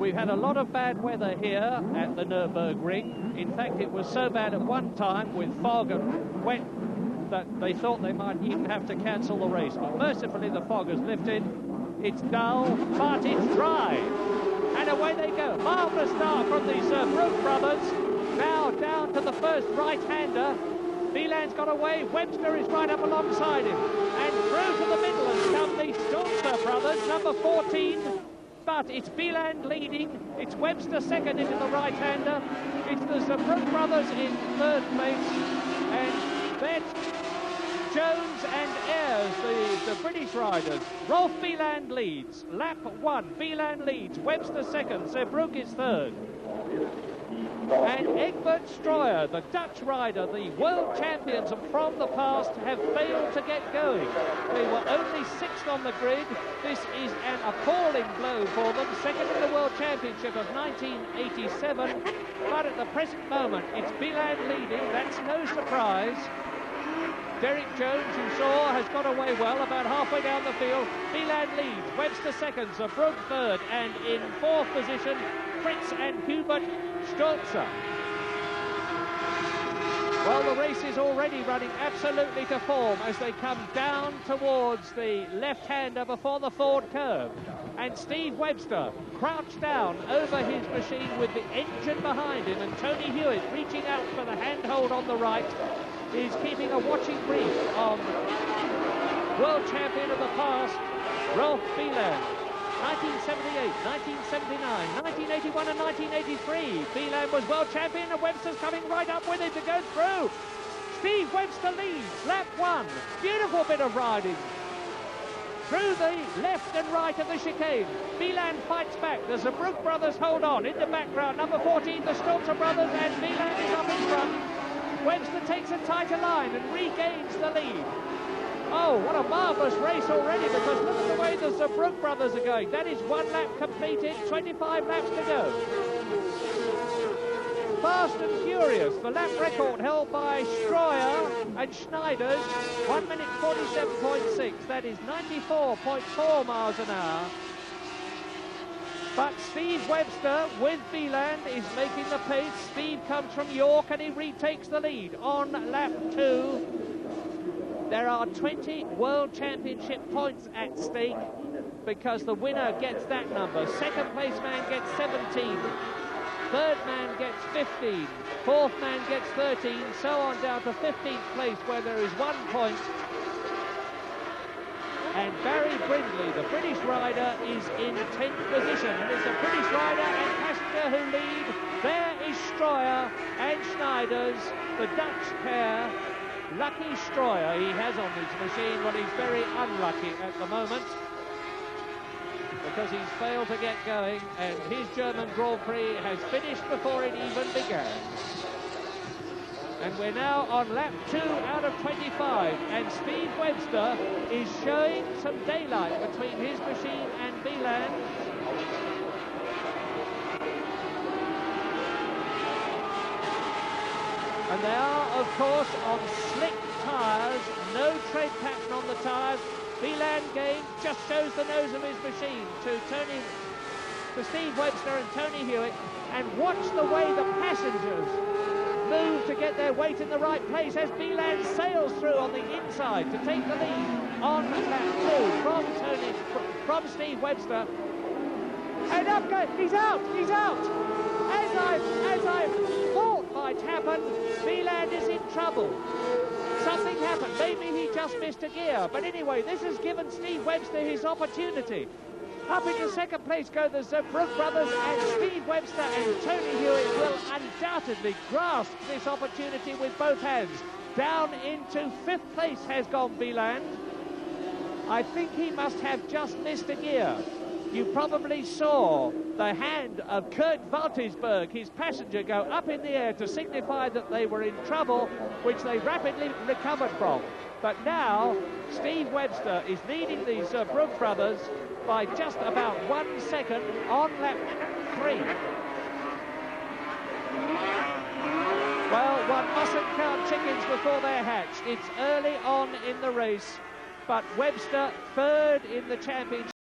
We've had a lot of bad weather here at the Nurburgring. In fact, it was so bad at one time with fog and wet that they thought they might even have to cancel the race. But mercifully, the fog has lifted. It's dull, but it's dry. And away they go. Marvellous start from the Brook brothers. Now down to the first right-hander. Beeland's got away. Webster is right up alongside him. And through to the middle has come the Stoncer brothers, number 14. But it's Beeland leading. It's Webster second into the right-hander. It's the Brook brothers in third place. And then Jones and Ayres, the British riders. Rolf Beeland leads. Lap 1. Beeland leads. Webster second. Zeebrugge is third. And Egbert Strooijer, the Dutch rider, the world champions from the past, have failed to get going. They were only sixth on the grid. This is an appalling blow for them. Second in the World Championship of 1987. But at the present moment, it's Beeland leading. That's no surprise. Derek Jones, you saw, has got away well, about halfway down the field. Beeland leads. Webster second, Zeebrugge third, and in fourth position, Fritz and Hubert Stoncer. Well, the race is already running absolutely to form as they come down towards the left-hander before the Ford curve. And Steve Webster crouched down over his machine with the engine behind him, and Tony Hewitt, reaching out for the handhold on the right, is keeping a watching brief on world champion of the past, Rolf Beeland. 1978, 1979, 1981 and 1983. Beeland was world champion and Webster's coming right up with it to go through. Steve Webster leads, lap 1. Beautiful bit of riding. Through the left and right of the chicane. Beeland fights back. The Zeebrugge brothers hold on. In the background, number 14, the Stoncer brothers, and Beeland is up in front. Webster takes a tighter line and regains the lead. Oh, what a marvellous race already, because look at the way the Zeebrugge brothers are going. That is one lap completed, 25 laps to go. Fast and furious. The lap record held by Strooijer and Schneiders, 1 minute 47.6. That is 94.4 miles an hour. But Steve Webster with Beeland is making the pace. Steve comes from York and he retakes the lead on lap 2. There are 20 World Championship points at stake because the winner gets that number. Second place man gets 17. Third man gets 15. Fourth man gets 13. So on down to 15th place where there is 1 point. And Barry Brindley, the British rider, is in 10th position. And it's a British rider and passenger who lead. There is Strooijer and Schneiders, the Dutch pair. Lucky Strooijer he has on his machine, but he's very unlucky at the moment because he's failed to get going, and his German Grand Prix has finished before it even began. And we're now on lap 2 out of 25, and Steve Webster is showing some daylight between his machine and Beeland. And they are, of course, on slick tyres, no tread pattern on the tyres. Beeland gain just shows the nose of his machine to Steve Webster and Tony Hewitt. And watch the way the passengers move to get their weight in the right place as Beeland sails through on the inside to take the lead on lap 2 from Steve Webster. And up goes, he's out! As I thought might happen, Beeland is in trouble. Something happened. Maybe he just missed a gear. But anyway, this has given Steve Webster his opportunity. Up into second place go the Zeebrugge brothers, and Steve Webster and Tony Hewitt will undoubtedly grasp this opportunity with both hands. Down into 5th place has gone Beeland. I think he must have just missed a gear. You probably saw the hand of Kurt Waltersberg, his passenger, go up in the air to signify that they were in trouble, which they rapidly recovered from. But now, Steve Webster is leading the Zeebrugge brothers by just about 1 second on lap 3. Well, one mustn't count chickens before they're hatched. It's early on in the race, but Webster third in the championship.